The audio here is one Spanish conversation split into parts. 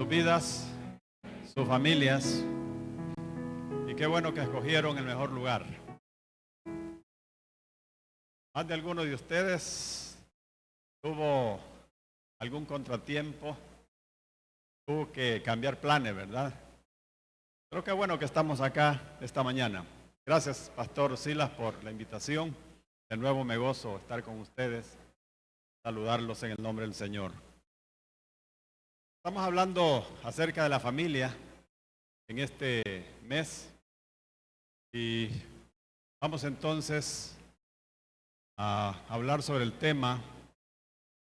sus vidas, sus familias, y qué bueno que escogieron el mejor lugar. Más de alguno de ustedes tuvo algún contratiempo, tuvo que cambiar planes, ¿verdad? Pero qué bueno que estamos acá esta mañana. Gracias, Pastor Silas, por la invitación. De nuevo me gozo estar con ustedes, saludarlos en el nombre del Señor. Estamos hablando acerca de la familia en este mes y vamos entonces a hablar sobre el tema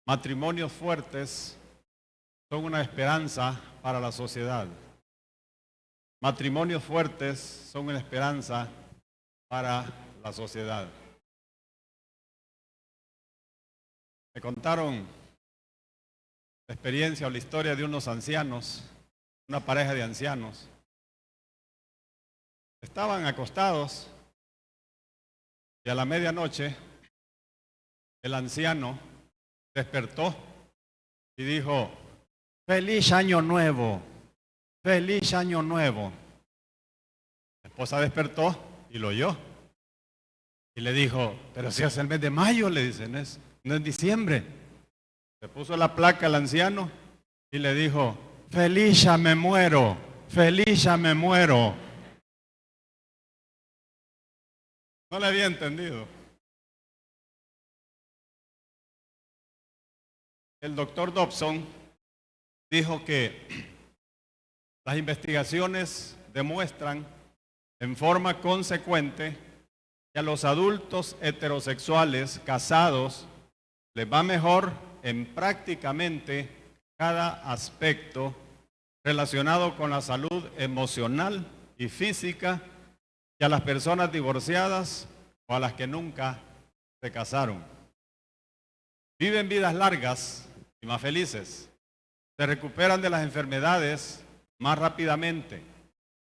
matrimonios fuertes son una esperanza para la sociedad. Matrimonios fuertes son una esperanza para la sociedad. Me contaron la experiencia o la historia de unos ancianos, una pareja de ancianos. Estaban acostados y a la medianoche el anciano despertó y dijo: ¡Feliz año nuevo! ¡Feliz año nuevo! La esposa despertó y lo oyó. Y le dijo: pero si es el mes de mayo, le dice, no es diciembre. Se puso la placa al anciano y le dijo: ¡feliz ya me muero! ¡Feliz ya me muero! No le había entendido. El doctor Dobson dijo que las investigaciones demuestran en forma consecuente que a los adultos heterosexuales casados les va mejor en prácticamente cada aspecto relacionado con la salud emocional y física que a las personas divorciadas o a las que nunca se casaron. Viven vidas largas y más felices, se recuperan de las enfermedades más rápidamente,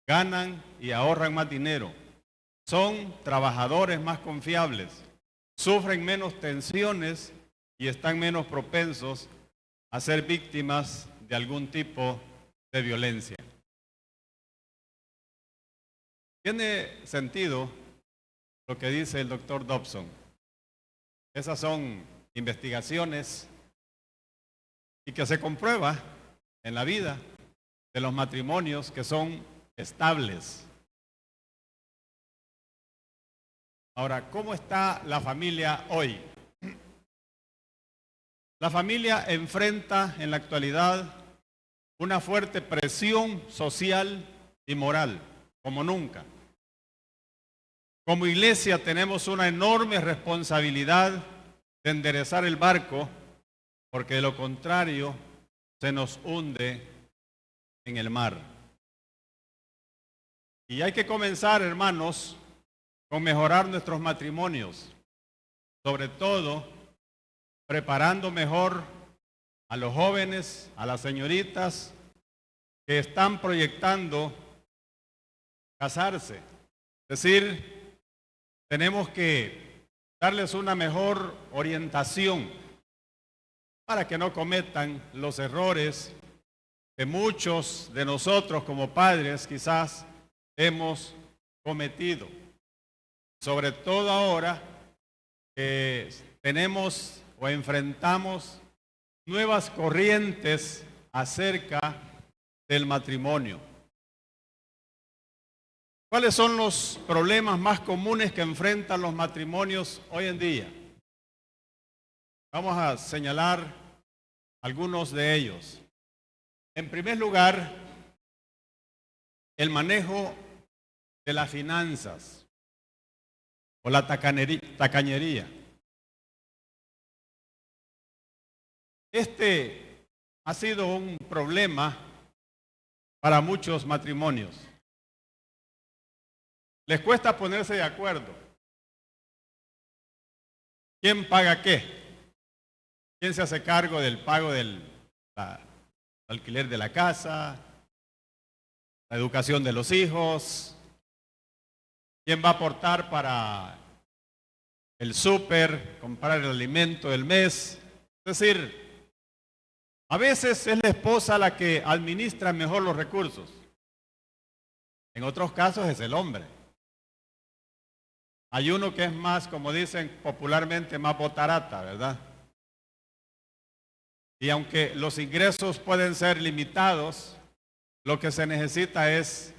ganan y ahorran más dinero, son trabajadores más confiables, sufren menos tensiones y están menos propensos a ser víctimas de algún tipo de violencia. Tiene sentido lo que dice el doctor Dobson. Esas son investigaciones y que se comprueba en la vida de los matrimonios que son estables. Ahora, ¿cómo está la familia hoy? La familia enfrenta en la actualidad una fuerte presión social y moral, como nunca. Como iglesia tenemos una enorme responsabilidad de enderezar el barco, porque de lo contrario se nos hunde en el mar. Y hay que comenzar, hermanos, con mejorar nuestros matrimonios, sobre todo preparando mejor a los jóvenes, a las señoritas que están proyectando casarse. Es decir, tenemos que darles una mejor orientación para que no cometan los errores que muchos de nosotros como padres quizás hemos cometido. Sobre todo ahora que tenemos o enfrentamos nuevas corrientes acerca del matrimonio. ¿Cuáles son los problemas más comunes que enfrentan los matrimonios hoy en día? Vamos a señalar algunos de ellos. En primer lugar, el manejo de las finanzas o la tacañería. Este ha sido un problema para muchos matrimonios. Les cuesta ponerse de acuerdo. ¿Quién paga qué? ¿Quién se hace cargo del pago del alquiler de la casa, la educación de los hijos? ¿Quién va a aportar para el súper, comprar el alimento del mes? Es decir, A veces es la esposa la que administra mejor los recursos. En otros casos es el hombre. Hay uno que es más, como dicen popularmente, más botarata, ¿verdad? Y aunque los ingresos pueden ser limitados, lo que se necesita es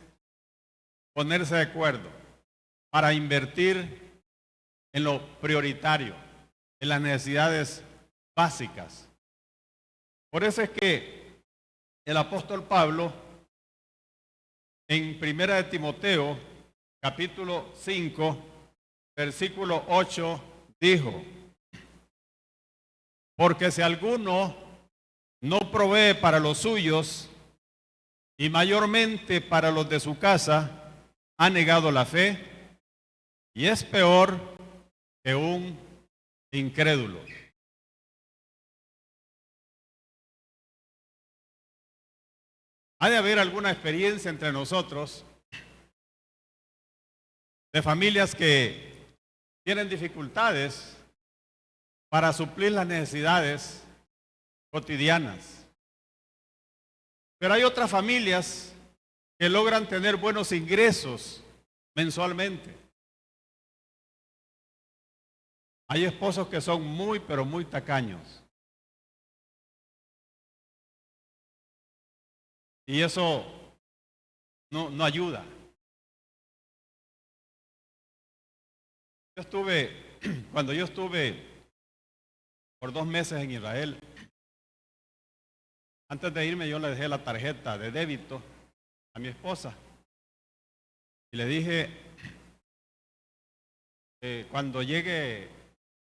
ponerse de acuerdo para invertir en lo prioritario, en las necesidades básicas. Por eso es que el apóstol Pablo, en 1 de Timoteo, capítulo 5, versículo 8, dijo: porque si alguno no provee para los suyos, y mayormente para los de su casa, ha negado la fe, y es peor que un incrédulo. Ha de haber alguna experiencia entre nosotros de familias que tienen dificultades para suplir las necesidades cotidianas. Pero hay otras familias que logran tener buenos ingresos mensualmente. Hay esposos que son muy, pero muy tacaños. Y eso no ayuda. Cuando yo estuve por 2 meses en Israel, antes de irme yo le dejé la tarjeta de débito a mi esposa. Y le dije, cuando llegue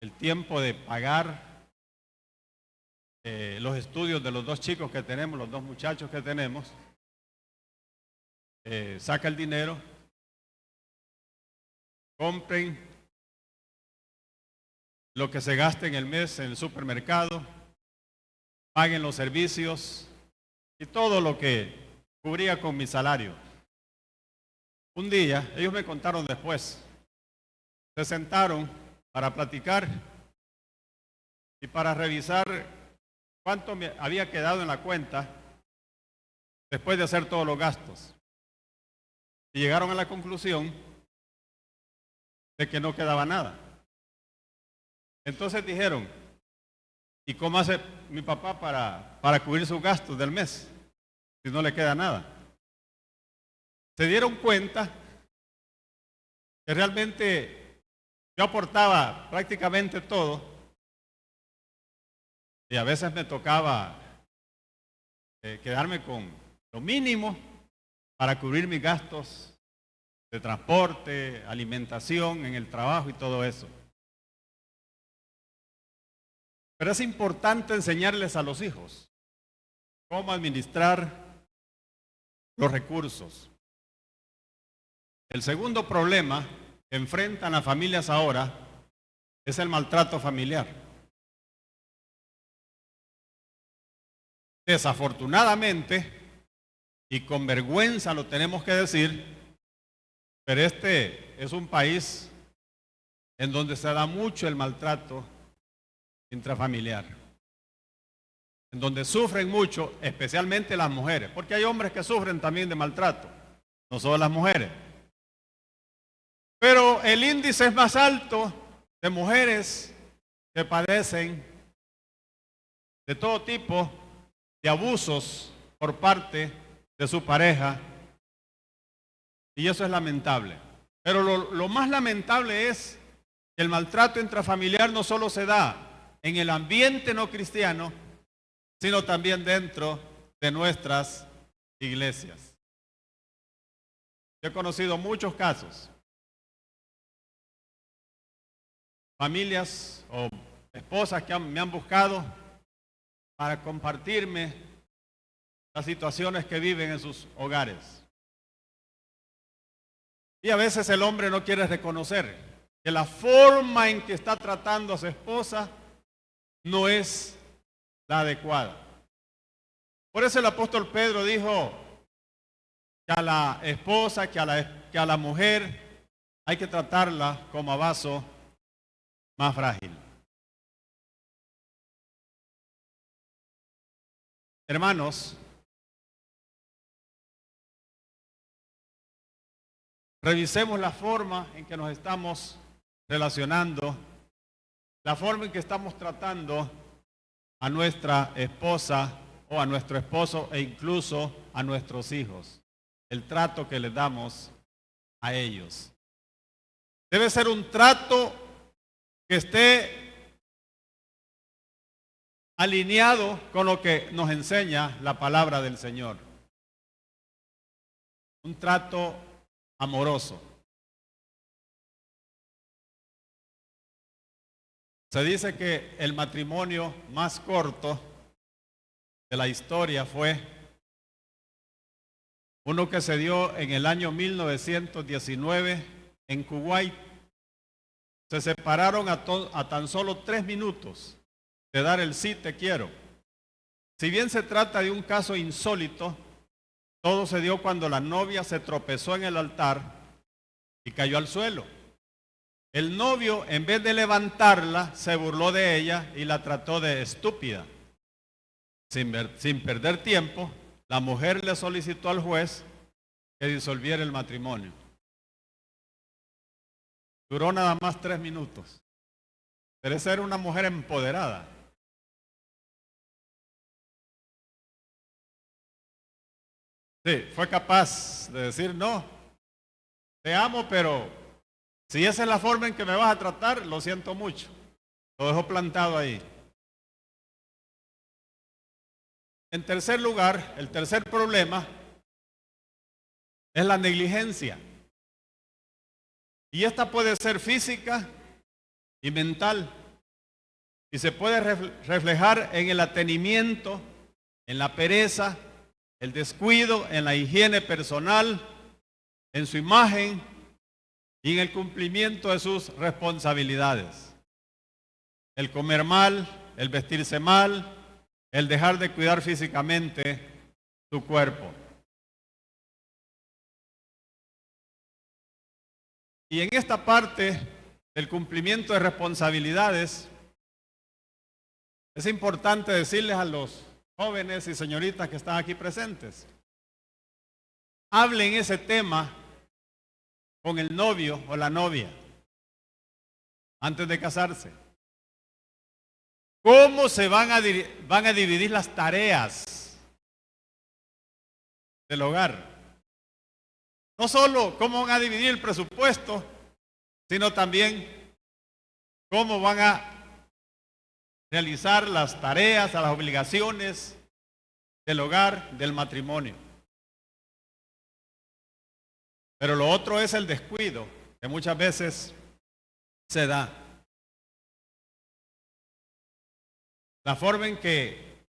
el tiempo de pagar los estudios de los 2 chicos que tenemos, los 2 muchachos que tenemos, saca el dinero, compren lo que se gaste en el mes en el supermercado, paguen los servicios y todo lo que cubría con mi salario. Un día, ellos me contaron después, se sentaron para platicar y para revisar cuánto me había quedado en la cuenta después de hacer todos los gastos. Y llegaron a la conclusión de que no quedaba nada. Entonces dijeron, ¿y cómo hace mi papá para cubrir sus gastos del mes si no le queda nada? Se dieron cuenta que realmente yo aportaba prácticamente todo y a veces me tocaba quedarme con lo mínimo para cubrir mis gastos de transporte, alimentación en el trabajo y todo eso. Pero es importante enseñarles a los hijos cómo administrar los recursos. El segundo problema que enfrentan las familias ahora es el maltrato familiar. Desafortunadamente, y con vergüenza lo tenemos que decir, pero este es un país en donde se da mucho el maltrato intrafamiliar, en donde sufren mucho, especialmente las mujeres, porque hay hombres que sufren también de maltrato, no solo las mujeres. Pero el índice es más alto de mujeres que padecen de todo tipo de abusos por parte de su pareja, y eso es lamentable. Pero lo más lamentable es que el maltrato intrafamiliar no solo se da en el ambiente no cristiano, sino también dentro de nuestras iglesias. Yo he conocido muchos casos, familias o esposas que me han buscado para compartirme las situaciones que viven en sus hogares. Y a veces el hombre no quiere reconocer que la forma en que está tratando a su esposa no es la adecuada. Por eso el apóstol Pedro dijo que a la esposa, que a la mujer hay que tratarla como a vaso más frágil. Hermanos, revisemos la forma en que nos estamos relacionando, la forma en que estamos tratando a nuestra esposa o a nuestro esposo e incluso a nuestros hijos, el trato que les damos a ellos. Debe ser un trato que esté alineado con lo que nos enseña la palabra del Señor. Un trato amoroso. Se dice que el matrimonio más corto de la historia fue uno que se dio en el año 1919 en Kuwait. Se separaron a tan solo 3 minutos de dar el sí te quiero. Si bien se trata de un caso insólito, todo se dio cuando la novia se tropezó en el altar y cayó al suelo. El novio, en vez de levantarla, se burló de ella y la trató de estúpida. Sin perder tiempo, la mujer le solicitó al juez que disolviera el matrimonio. Duró nada más 3 minutos. Pero esa era una mujer empoderada. Sí, fue capaz de decir, no, te amo, pero si esa es la forma en que me vas a tratar, lo siento mucho. Lo dejó plantado ahí. En tercer lugar, el tercer problema es la negligencia. Y esta puede ser física y mental. Y se puede reflejar en el atenimiento, en la pereza, el descuido, en la higiene personal, en su imagen y en el cumplimiento de sus responsabilidades. El comer mal, el vestirse mal, el dejar de cuidar físicamente su cuerpo. Y en esta parte del cumplimiento de responsabilidades, es importante decirles a los jóvenes y señoritas que están aquí presentes, hablen ese tema con el novio o la novia antes de casarse. ¿Cómo se van a dividir las tareas del hogar? No solo cómo van a dividir el presupuesto, sino también cómo van a realizar las tareas, las obligaciones del hogar, del matrimonio. Pero lo otro es el descuido, que muchas veces se da. La forma en que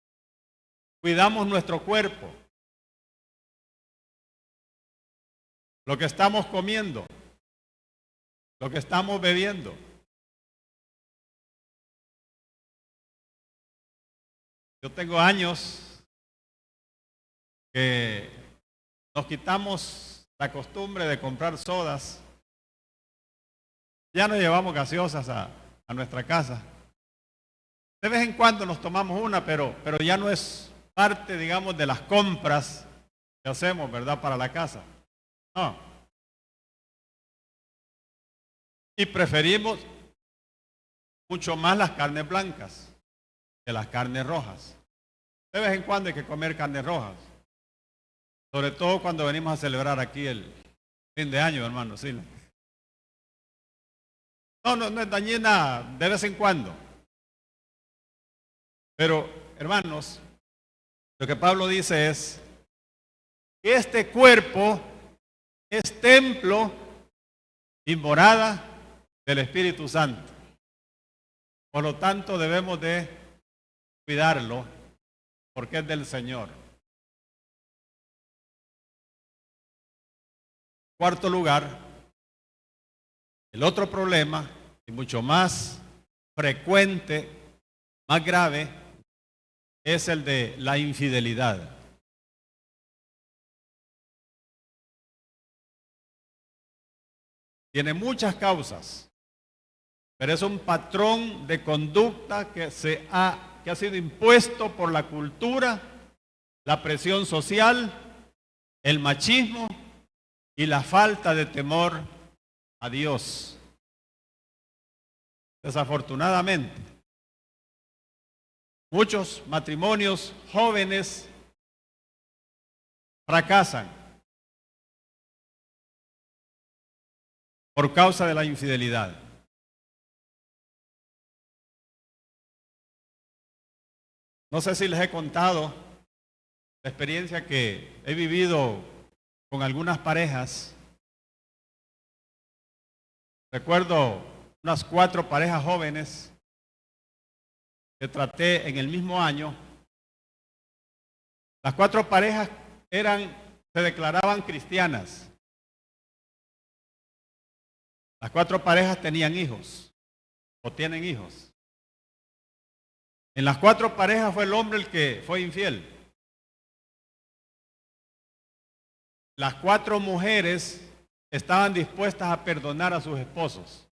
cuidamos nuestro cuerpo, lo que estamos comiendo, lo que estamos bebiendo. Yo tengo años que nos quitamos la costumbre de comprar sodas. Ya no llevamos gaseosas a nuestra casa. De vez en cuando nos tomamos una, pero ya no es parte, digamos, de las compras que hacemos, ¿verdad?, para la casa. No. Y preferimos mucho más las carnes blancas que las carnes rojas. De vez en cuando hay que comer carnes rojas. Sobre todo cuando venimos a celebrar aquí el fin de año, hermano. Sí. No es dañina de vez en cuando. Pero, hermanos, lo que Pablo dice es que este cuerpo es templo y morada del Espíritu Santo. Por lo tanto, debemos de cuidarlo porque es del Señor. Cuarto lugar, el otro problema, y mucho más frecuente, más grave, es el de la infidelidad. Tiene muchas causas, pero es un patrón de conducta que ha sido impuesto por la cultura la presión social, el machismo y la falta de temor a Dios. Desafortunadamente, muchos matrimonios jóvenes fracasan por causa de la infidelidad. No sé si les he contado la experiencia que he vivido con algunas parejas. Recuerdo unas 4 parejas jóvenes que traté en el mismo año. Las 4 parejas se declaraban cristianas. Las 4 parejas tenían hijos o tienen hijos. En las 4 parejas fue el hombre el que fue infiel. Las 4 mujeres estaban dispuestas a perdonar a sus esposos.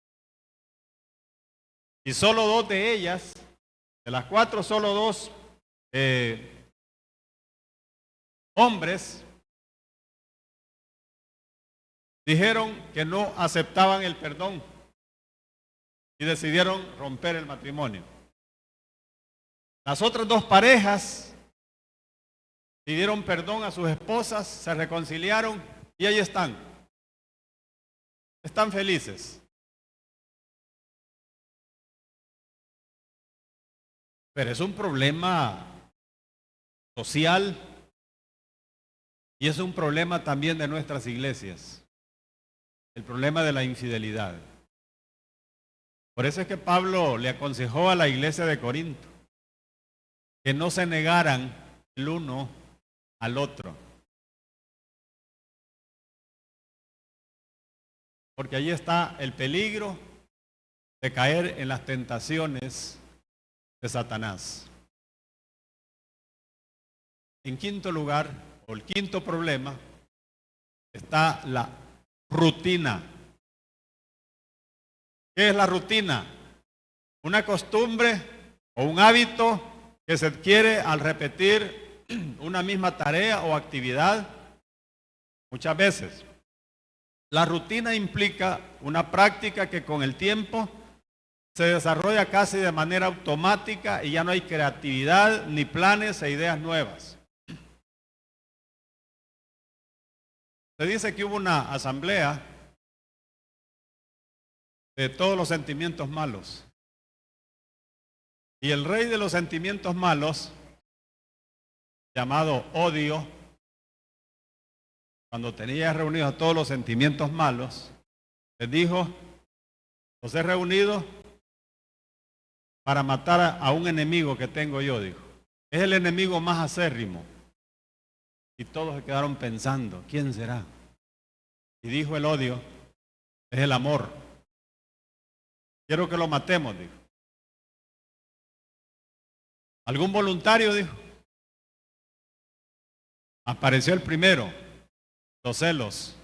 Y solo 2 de ellas, de las 4, solo 2 hombres dijeron que no aceptaban el perdón y decidieron romper el matrimonio. Las otras 2 parejas pidieron perdón a sus esposas, se reconciliaron y ahí están. Están felices. Pero es un problema social y es un problema también de nuestras iglesias. El problema de la infidelidad. Por eso es que Pablo le aconsejó a la iglesia de Corinto que no se negaran el uno al otro. Porque allí está el peligro de caer en las tentaciones de Satanás. En quinto lugar, o el quinto problema, está la rutina. ¿Qué es la rutina? Una costumbre o un hábito que se adquiere al repetir una misma tarea o actividad muchas veces. La rutina implica una práctica que con el tiempo se desarrolla casi de manera automática y ya no hay creatividad, ni planes e ideas nuevas. Se dice que hubo una asamblea de todos los sentimientos malos. Y el rey de los sentimientos malos, llamado odio, cuando tenía reunidos a todos los sentimientos malos, les dijo: los he reunido para matar a un enemigo que tengo yo, dijo. Es el enemigo más acérrimo. Y todos se quedaron pensando, ¿quién será? Y dijo el odio, es el amor. Quiero que lo matemos, dijo. ¿Algún voluntario? Dijo. Apareció el primero, los celos.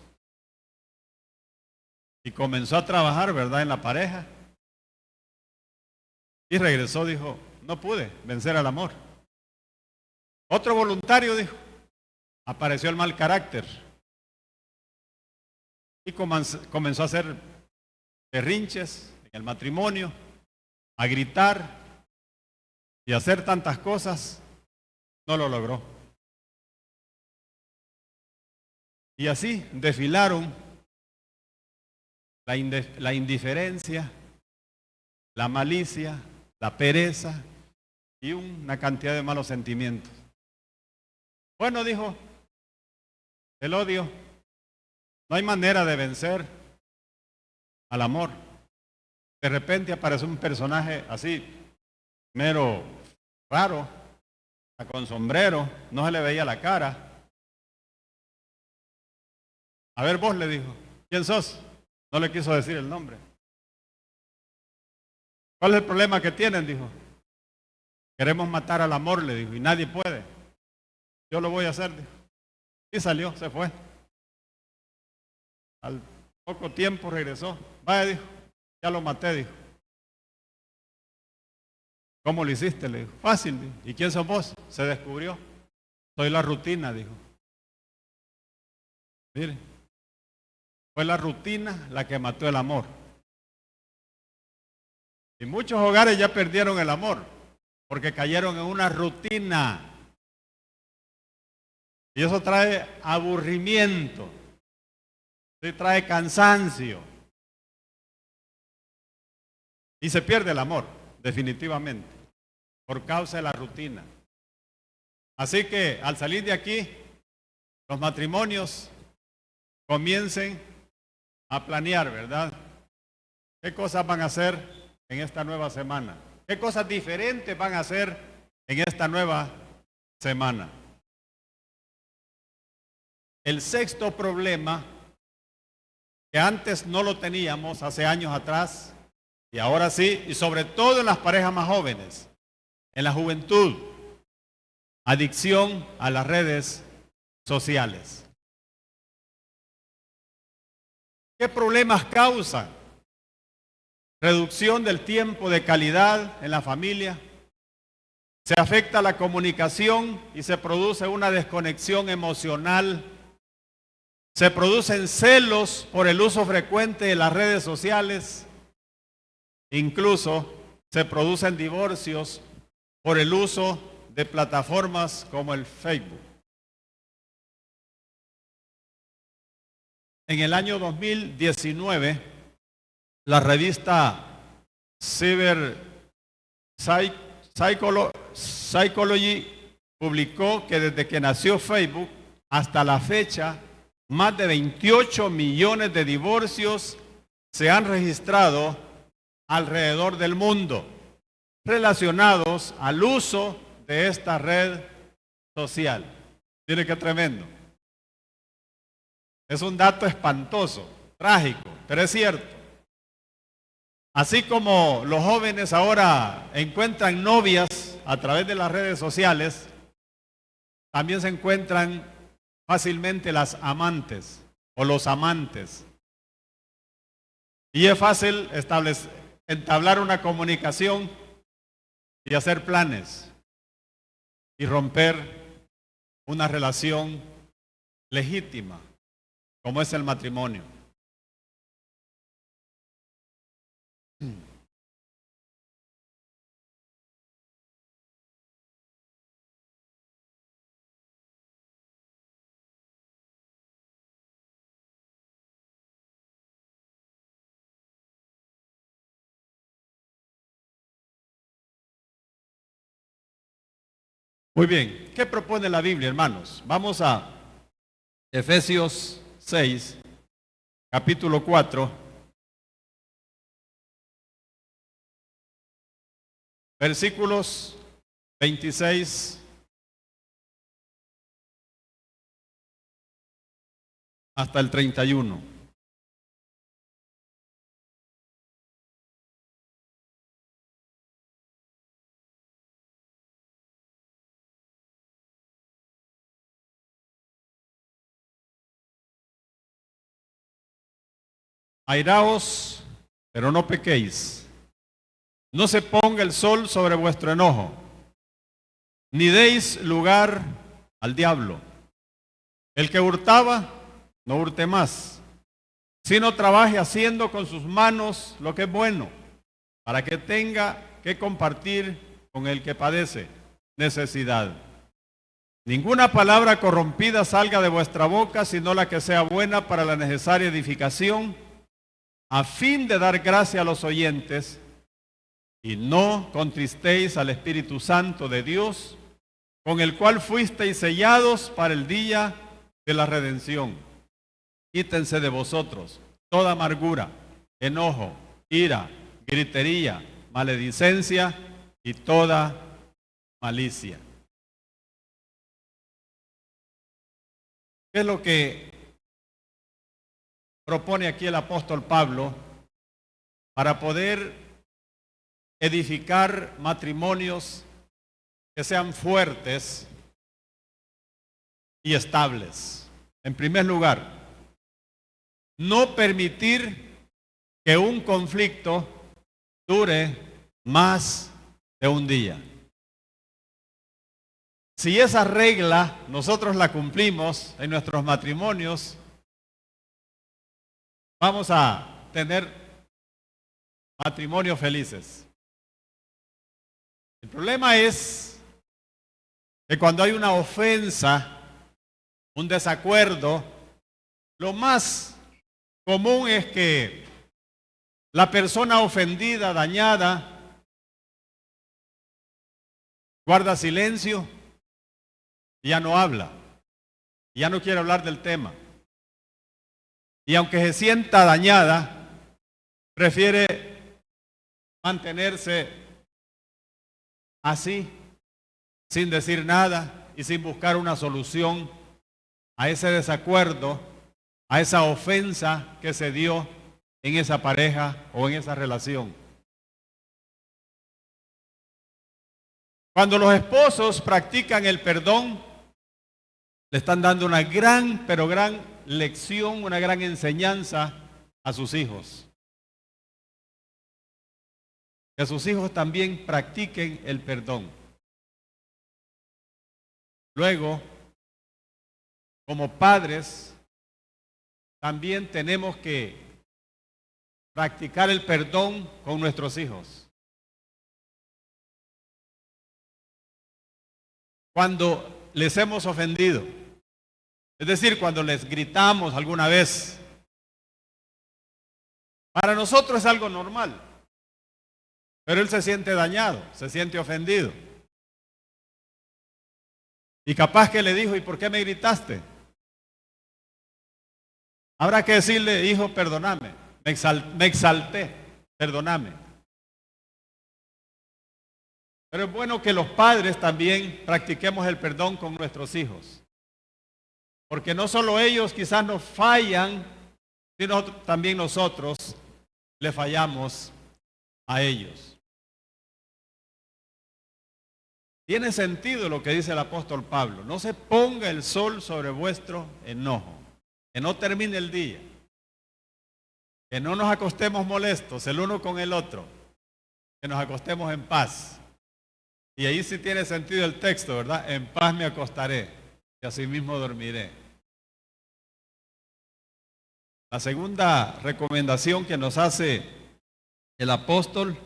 Y comenzó a trabajar, ¿verdad?, en la pareja. Y regresó, dijo, no pude vencer al amor. Otro voluntario, dijo, apareció el mal carácter. Y comenzó a hacer berrinches en el matrimonio, a gritar y a hacer tantas cosas. No lo logró. Y así desfilaron la indiferencia, la malicia, la pereza y una cantidad de malos sentimientos. Bueno, dijo el odio, no hay manera de vencer al amor. De repente apareció un personaje así, mero raro, con sombrero, no se le veía la cara. A ver, vos, le dijo, ¿quién sos? No le quiso decir el nombre. ¿Cuál es el problema que tienen? Dijo. Queremos matar al amor, le dijo, y nadie puede. Yo lo voy a hacer, dijo. Y salió, se fue. Al poco tiempo regresó. Vaya, dijo, ya lo maté, dijo. ¿Cómo lo hiciste? Le dijo. Fácil, dijo. ¿Y quién sos vos? Se descubrió. Soy la rutina, dijo. Mire, fue la rutina la que mató el amor. Y muchos hogares ya perdieron el amor porque cayeron en una rutina. Y eso trae aburrimiento, sí, trae cansancio. Y se pierde el amor, definitivamente, por causa de la rutina. Así que al salir de aquí, los matrimonios comiencen a planear, ¿verdad? ¿Qué cosas van a hacer en esta nueva semana? ¿Qué cosas diferentes van a hacer en esta nueva semana? El sexto problema, que antes no lo teníamos hace años atrás, y ahora sí, y sobre todo en las parejas más jóvenes, en la juventud, adicción a las redes sociales. ¿Qué problemas causan? Reducción del tiempo de calidad en la familia. Se afecta la comunicación y se produce una desconexión emocional. Se producen celos por el uso frecuente de las redes sociales. Incluso se producen divorcios por el uso de plataformas como el Facebook. En el año 2019, la revista Cyber Psychology publicó que desde que nació Facebook hasta la fecha, más de 28 millones de divorcios se han registrado alrededor del mundo relacionados al uso de esta red social. Mire qué tremendo. Es un dato espantoso, trágico, pero es cierto. Así como los jóvenes ahora encuentran novias a través de las redes sociales, también se encuentran fácilmente las amantes o los amantes. Y es fácil entablar una comunicación y hacer planes y romper una relación legítima, como es el matrimonio. Muy bien, ¿qué propone la Biblia, hermanos? Vamos a Efesios 6, capítulo 4, versículos 26 hasta el 31. Airaos, pero no pequéis. No se ponga el sol sobre vuestro enojo, ni deis lugar al diablo. El que hurtaba, no hurte más, sino trabaje haciendo con sus manos lo que es bueno, para que tenga que compartir con el que padece necesidad. Ninguna palabra corrompida salga de vuestra boca, sino la que sea buena para la necesaria edificación, a fin de dar gracia a los oyentes, y no contristéis al Espíritu Santo de Dios, con el cual fuisteis sellados para el día de la redención. Quítense de vosotros toda amargura, enojo, ira, gritería, maledicencia y toda malicia. ¿Qué es lo que propone aquí el apóstol Pablo para poder edificar matrimonios que sean fuertes y estables? En primer lugar, no permitir que un conflicto dure más de un día. si esa regla nosotros la cumplimos en nuestros matrimonios, vamos a tener matrimonios felices. El problema es que cuando hay una ofensa, un desacuerdo, lo más común es que la persona ofendida, dañada, guarda silencio y ya no habla, y ya no quiere hablar del tema. Y aunque se sienta dañada, prefiere mantenerse así, sin decir nada y sin buscar una solución a ese desacuerdo, a esa ofensa que se dio en esa pareja o en esa relación. Cuando los esposos practican el perdón, le están dando una gran, pero gran lección, una gran enseñanza a sus hijos. Que sus hijos también practiquen el perdón. Luego, como padres, también tenemos que practicar el perdón con nuestros hijos. Cuando les hemos ofendido, es decir, cuando les gritamos alguna vez, para nosotros es algo normal, pero él se siente dañado, se siente ofendido. Y capaz que le dijo, ¿y por qué me gritaste? Habrá que decirle, hijo, perdóname, me exalté, perdóname. Pero es bueno que los padres también practiquemos el perdón con nuestros hijos. Porque no solo ellos quizás nos fallan, sino también nosotros le fallamos a ellos. Tiene sentido lo que dice el apóstol Pablo. No se ponga el sol sobre vuestro enojo. Que no termine el día. Que no nos acostemos molestos el uno con el otro. Que nos acostemos en paz. Y ahí sí tiene sentido el texto, ¿verdad? En paz me acostaré y así mismo dormiré. La segunda recomendación que nos hace el apóstol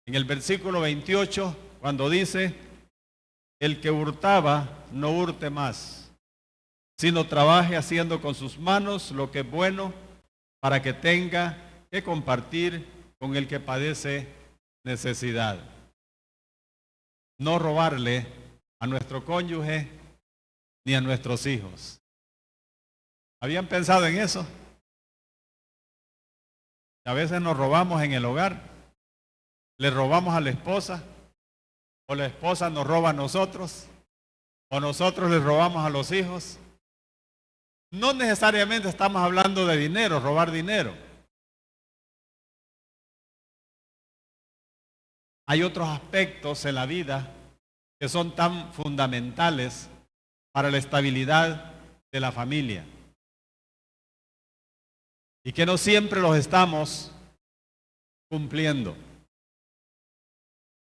en el versículo 28, cuando dice, el que hurtaba no hurte más, sino trabaje haciendo con sus manos lo que es bueno para que tenga que compartir con el que padece necesidad. No robarle a nuestro cónyuge ni a nuestros hijos. ¿Habían pensado en eso? A veces nos robamos en el hogar, le robamos a la esposa, o la esposa nos roba a nosotros, o nosotros le robamos a los hijos. No necesariamente estamos hablando de dinero, robar dinero. Hay otros aspectos en la vida que son tan fundamentales para la estabilidad de la familia y que no siempre los estamos cumpliendo.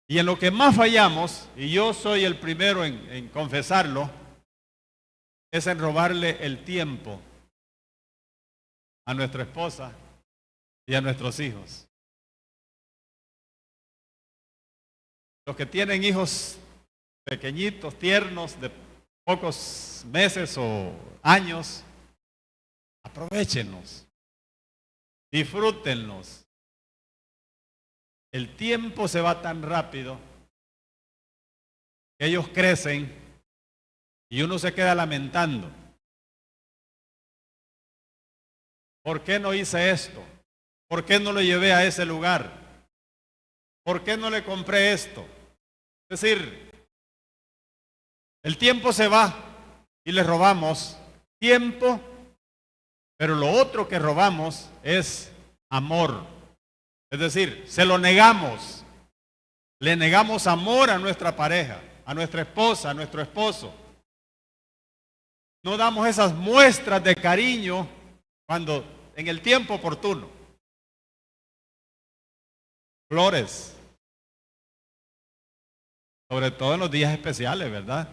Y en lo que más fallamos, y yo soy el primero en confesarlo, es en robarle el tiempo a nuestra esposa y a nuestros hijos. Los que tienen hijos pequeñitos, tiernos, de pocos meses o años, aprovéchenlos, disfrútenlos. El tiempo se va tan rápido que ellos crecen y uno se queda lamentando. ¿Por qué no hice esto? ¿Por qué no lo llevé a ese lugar? ¿Por qué no le compré esto? Es decir, el tiempo se va y le robamos tiempo, pero lo otro que robamos es amor. Es decir, se lo negamos. Le negamos amor a nuestra pareja, a nuestra esposa, a nuestro esposo. No damos esas muestras de cariño cuando en el tiempo oportuno. Flores, sobre todo en los días especiales, ¿verdad?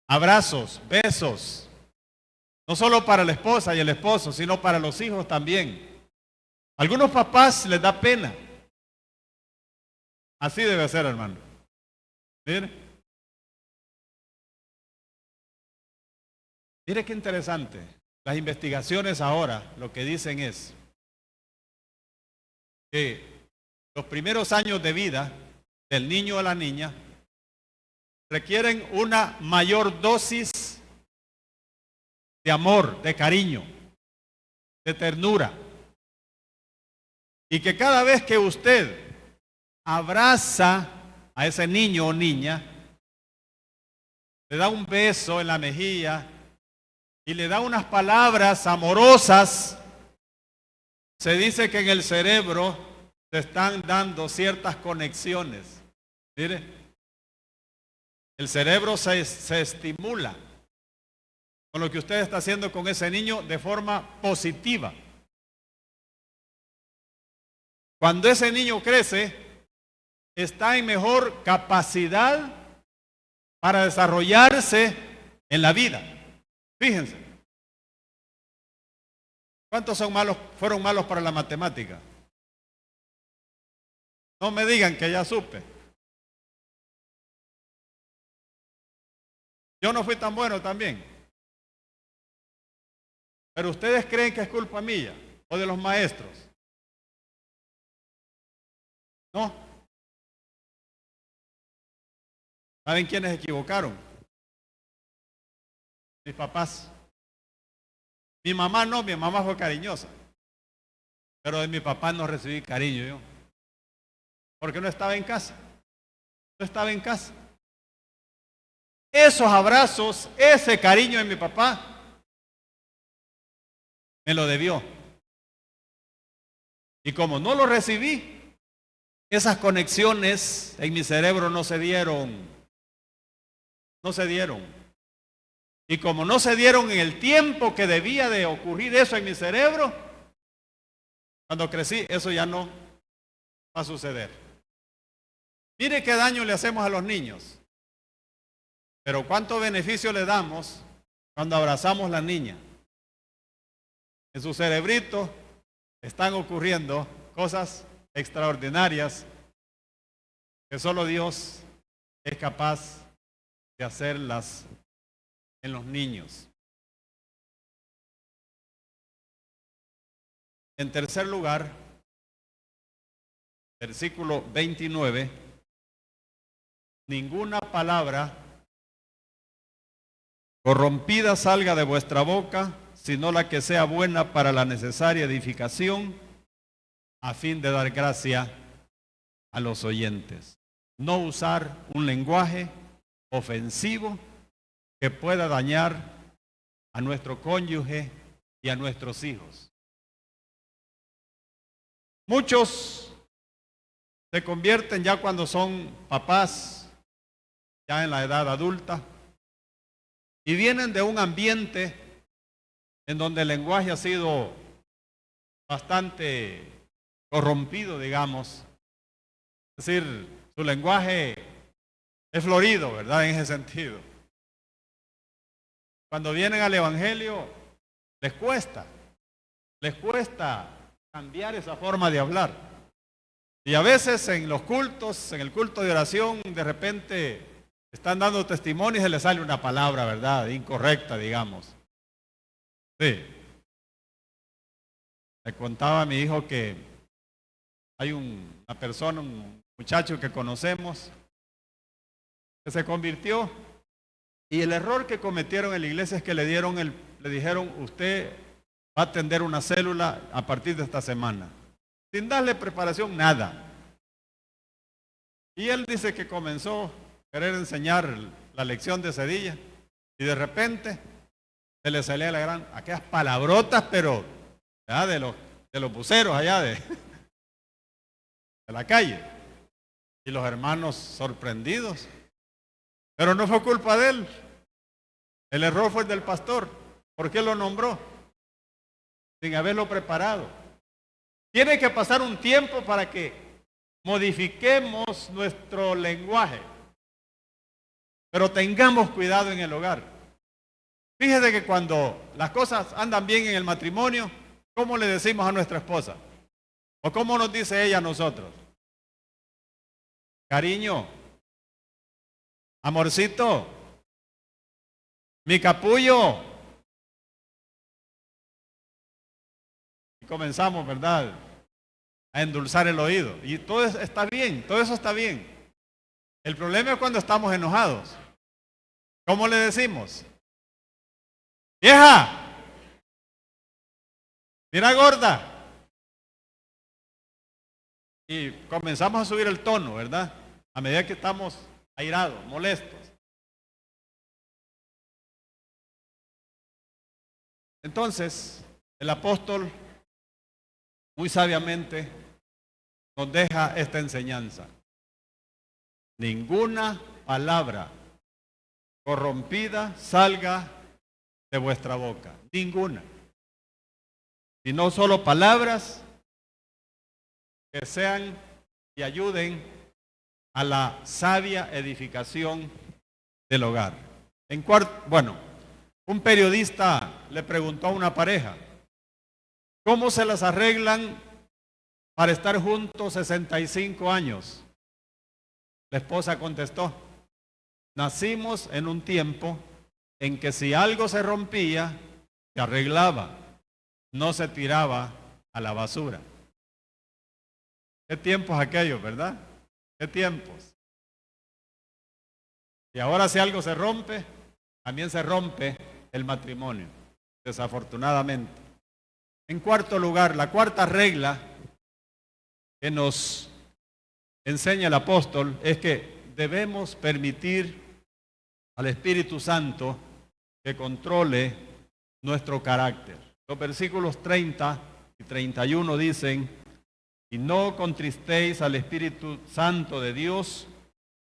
Abrazos, besos, no solo para la esposa y el esposo, sino para los hijos también. A algunos papás les da pena. Así debe ser, hermano. Mire, mire qué interesante. Las investigaciones ahora lo que dicen es que los primeros años de vida del niño o la niña requieren una mayor dosis de amor, de cariño, de ternura. Y que cada vez que usted abraza a ese niño o niña, le da un beso en la mejilla y le da unas palabras amorosas, se dice que en el cerebro se están dando ciertas conexiones. Mire, el cerebro se estimula con lo que usted está haciendo con ese niño de forma positiva. Cuando ese niño crece, está en mejor capacidad para desarrollarse en la vida. Fíjense. ¿Cuántos fueron malos para la matemática? No me digan que ya supe. Yo no fui tan bueno también. Pero ustedes creen que es culpa mía o de los maestros. No. ¿Saben quiénes se equivocaron? Mis papás. Mi mamá no, mi mamá fue cariñosa. Pero de mi papá no recibí cariño yo. Porque no estaba en casa. No estaba en casa. Esos abrazos, ese cariño de mi papá, me lo debió. Y como no lo recibí, esas conexiones en mi cerebro no se dieron. No se dieron. Y como no se dieron en el tiempo que debía de ocurrir eso en mi cerebro, cuando crecí, eso ya no va a suceder. Mire qué daño le hacemos a los niños. Pero cuánto beneficio le damos cuando abrazamos a la niña. En su cerebrito están ocurriendo cosas extraordinarias que solo Dios es capaz de hacerlas en los niños. En tercer lugar, versículo 29, ninguna palabra corrompida salga de vuestra boca, sino la que sea buena para la necesaria edificación, a fin de dar gracia a los oyentes. No usar un lenguaje ofensivo que pueda dañar a nuestro cónyuge y a nuestros hijos. Muchos se convierten ya cuando son papás, ya en la edad adulta, y vienen de un ambiente en donde el lenguaje ha sido bastante corrompido, digamos. Es decir, su lenguaje es florido, ¿verdad? En ese sentido. Cuando vienen al Evangelio, les cuesta cambiar esa forma de hablar. Y a veces en los cultos, en el culto de oración, de repente están dando testimonio y se les sale una palabra, ¿verdad? Incorrecta, digamos. Sí. Le contaba a mi hijo que hay una persona, un muchacho que conocemos, que se convirtió, y el error que cometieron en la iglesia es que le dijeron, usted va a atender una célula a partir de esta semana, sin darle preparación, nada. Y él dice que comenzó a querer enseñar la lección de ese día, y de repente se le salía aquellas palabrotas, pero ¿verdad? de los buceros allá de la calle. Y los hermanos sorprendidos. Pero no fue culpa de él. El error fue del pastor. ¿Por qué lo nombró? Sin haberlo preparado. Tiene que pasar un tiempo para que modifiquemos nuestro lenguaje, pero tengamos cuidado en el hogar. Fíjese que cuando las cosas andan bien en el matrimonio, ¿cómo le decimos a nuestra esposa? ¿O cómo nos dice ella a nosotros? Cariño, amorcito, mi capullo. Y comenzamos, ¿verdad?, a endulzar el oído. Y todo eso está bien, todo eso está bien. El problema es cuando estamos enojados. ¿Cómo le decimos? Vieja, mira gorda. Y comenzamos a subir el tono, ¿verdad? A medida que estamos airados, molestos. Entonces, el apóstol muy sabiamente nos deja esta enseñanza. Ninguna palabra corrompida salga de vuestra boca. Ninguna. Sino solo palabras que sean y ayuden a la sabia edificación del hogar. Un periodista le preguntó a una pareja, ¿cómo se las arreglan para estar juntos 65 años? La esposa contestó, nacimos en un tiempo en que si algo se rompía, se arreglaba, no se tiraba a la basura. ¿Qué tiempos aquellos, verdad? ¿Qué tiempos? Y ahora si algo se rompe, también se rompe el matrimonio, desafortunadamente. En cuarto lugar, la cuarta regla que nos enseña el apóstol es que debemos permitir al Espíritu Santo que controle nuestro carácter. Los versículos 30 y 31 dicen, y no contristéis al Espíritu Santo de Dios,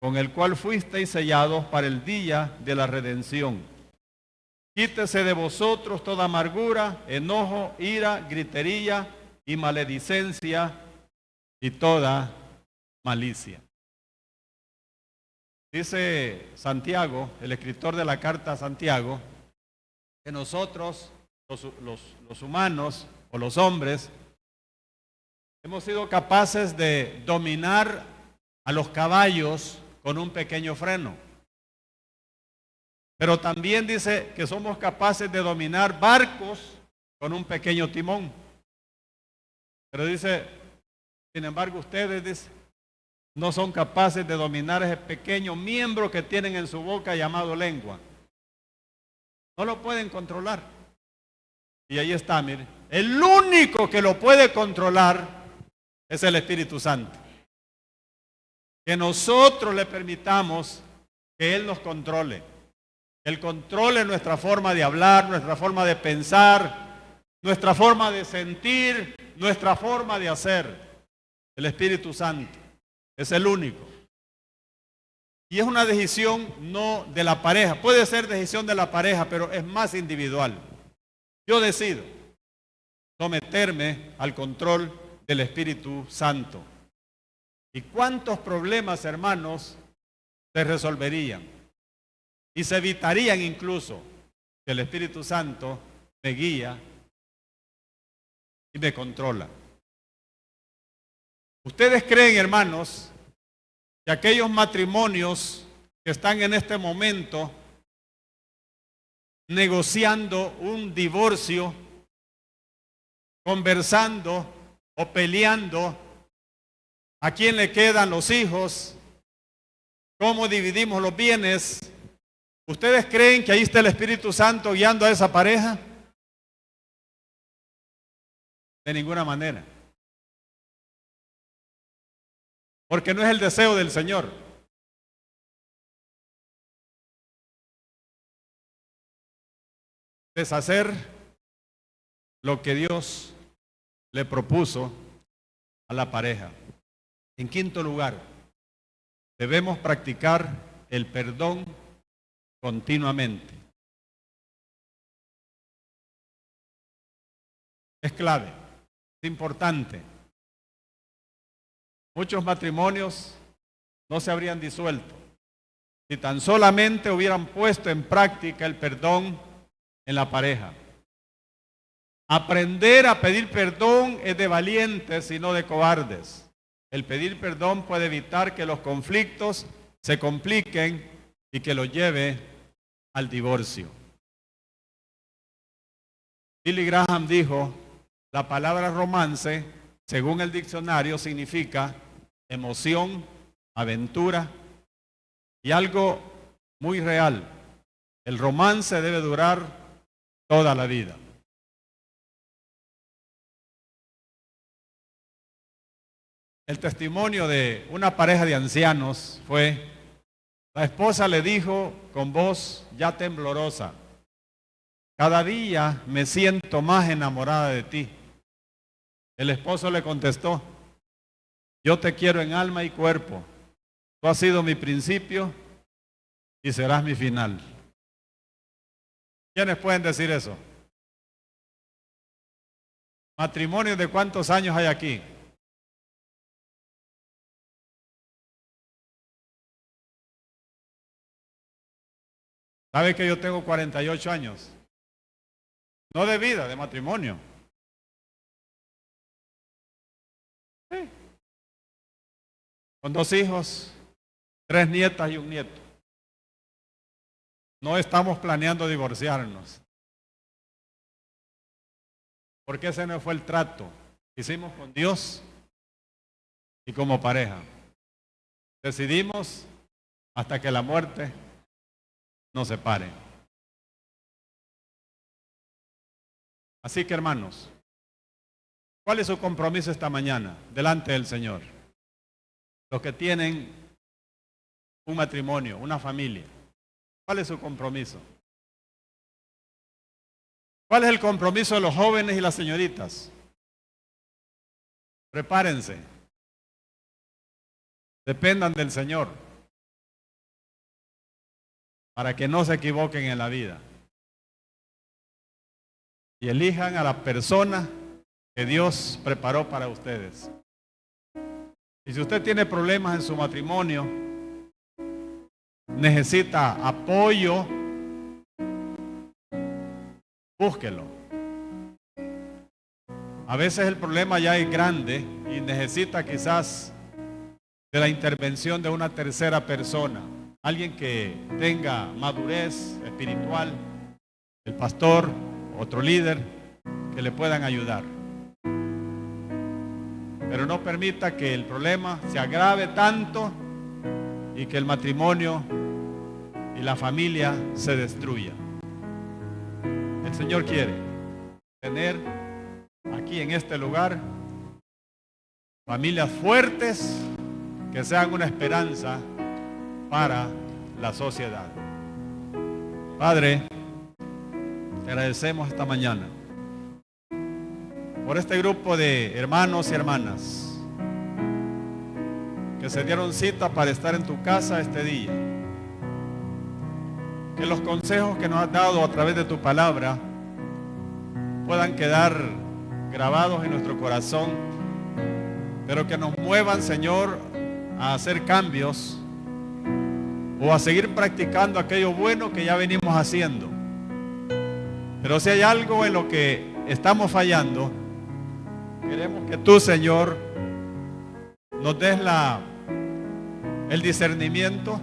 con el cual fuisteis sellados para el día de la redención. Quítese de vosotros toda amargura, enojo, ira, gritería y maledicencia y toda malicia. Dice Santiago, el escritor de la carta a Santiago, que nosotros, los humanos o los hombres, hemos sido capaces de dominar a los caballos con un pequeño freno. Pero también dice que somos capaces de dominar barcos con un pequeño timón. Pero dice, sin embargo, ustedes dice, no son capaces de dominar ese pequeño miembro que tienen en su boca llamado lengua. No lo pueden controlar. Y ahí está, mire. El único que lo puede controlar es el Espíritu Santo. Que nosotros le permitamos que Él nos controle. Él controle nuestra forma de hablar, nuestra forma de pensar, nuestra forma de sentir, nuestra forma de hacer. El Espíritu Santo es el único. Y es una decisión no de la pareja. Puede ser decisión de la pareja, pero es más individual. Yo decido someterme al control del Espíritu Santo. ¿Y cuántos problemas, hermanos, se resolverían? Y se evitarían incluso que el Espíritu Santo me guía y me controla. ¿Ustedes creen, hermanos, que aquellos matrimonios que están en este momento negociando un divorcio, conversando o peleando, a quién le quedan los hijos, cómo dividimos los bienes, ¿ustedes creen que ahí está el Espíritu Santo guiando a esa pareja? De ninguna manera. Porque no es el deseo del Señor. Deshacer lo que Dios le propuso a la pareja. En quinto lugar, debemos practicar el perdón continuamente. Es clave, es importante. muchos matrimonios no se habrían disuelto si tan solamente hubieran puesto en práctica el perdón en la pareja. Aprender a pedir perdón es de valientes y no de cobardes. El pedir perdón puede evitar que los conflictos se compliquen y que lo lleve al divorcio. Billy Graham dijo, la palabra romance, según el diccionario, significa emoción, aventura y algo muy real. El romance debe durar toda la vida. El testimonio de una pareja de ancianos fue, la esposa le dijo con voz ya temblorosa, cada día me siento más enamorada de ti. El esposo le contestó, yo te quiero en alma y cuerpo. Tú has sido mi principio y serás mi final. ¿Quiénes pueden decir eso? ¿Matrimonios de cuántos años hay aquí? ¿Sabe que yo tengo 48 años? No de vida, de matrimonio. Sí. Con 2 hijos, 3 nietas y un nieto. No estamos planeando divorciarnos. Porque ese no fue el trato que hicimos con Dios y como pareja. Decidimos hasta que la muerte nos separe. Así que, hermanos, ¿cuál es su compromiso esta mañana delante del Señor? Los que tienen un matrimonio, una familia, ¿cuál es su compromiso? ¿Cuál es el compromiso de los jóvenes y las señoritas? Prepárense. Dependan del Señor para que no se equivoquen en la vida. Y elijan a la persona que Dios preparó para ustedes. Y si usted tiene problemas en su matrimonio, necesita apoyo, búsquelo. A veces el problema ya es grande y necesita quizás de la intervención de una tercera persona, alguien que tenga madurez espiritual, el pastor, otro líder, que le puedan ayudar. Pero no permita que el problema se agrave tanto y que el matrimonio y la familia se destruya. El Señor quiere tener aquí en este lugar familias fuertes que sean una esperanza para la sociedad. Padre, te agradecemos esta mañana por este grupo de hermanos y hermanas que se dieron cita para estar en tu casa este día. Que los consejos que nos has dado a través de tu palabra puedan quedar grabados en nuestro corazón, pero que nos muevan, Señor, a hacer cambios o a seguir practicando aquello bueno que ya venimos haciendo. Pero si hay algo en lo que estamos fallando, queremos que tú, Señor, nos des el discernimiento,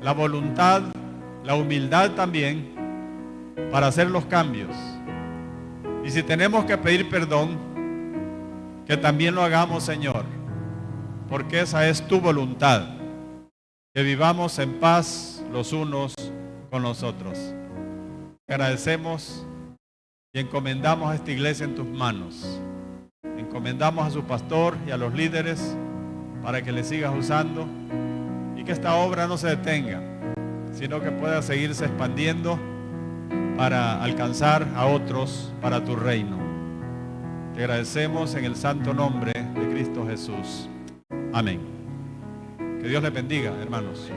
la voluntad, la humildad también para hacer los cambios. Y si tenemos que pedir perdón, que también lo hagamos, Señor, porque esa es tu voluntad, que vivamos en paz los unos con los otros. Te agradecemos y encomendamos a esta iglesia en tus manos. Encomendamos a su pastor y a los líderes para que le sigas usando y que esta obra no se detenga, sino que pueda seguirse expandiendo para alcanzar a otros para tu reino. Te agradecemos en el santo nombre de Cristo Jesús. Amén. Que Dios les bendiga, hermanos.